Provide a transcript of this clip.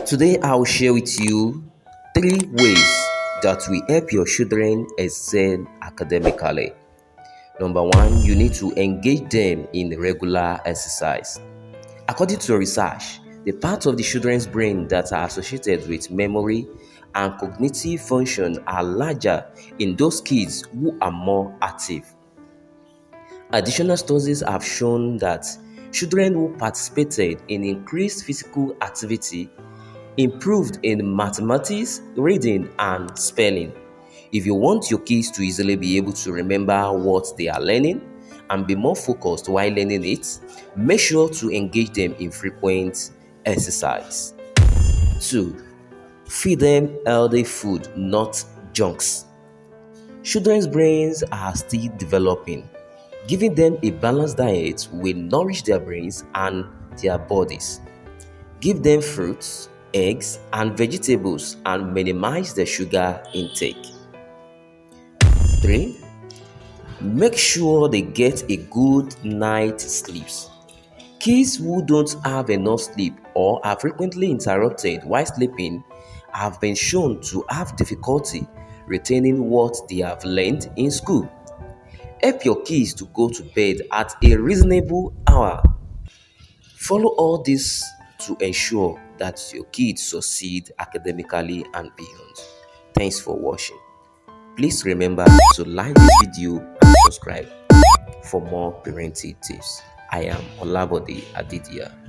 Today, I'll share with you three ways that will help your children excel academically. Number one, you need to engage them in regular exercise. According to research, the parts of the children's brain that are associated with memory and cognitive function are larger in those kids who are more active. Additional studies have shown that children who participated in increased physical activity improved in mathematics, reading, and spelling. If you want your kids to easily be able to remember what they are learning and be more focused while learning it, make sure to engage them in frequent exercise. 2. Feed them healthy food, not junks. Children's brains are still developing. Giving them a balanced diet will nourish their brains and their bodies. Give them fruits, eggs, and vegetables and minimize the sugar intake. 3. Make sure they get a good night's sleep. Kids who don't have enough sleep or are frequently interrupted while sleeping have been shown to have difficulty retaining what they have learned in school. Help your kids to go to bed at a reasonable hour. Follow all this to ensure that your kids succeed academically and beyond. Thanks for watching. Please remember to like this video and subscribe for more parenting tips. I am Olabode Adidia.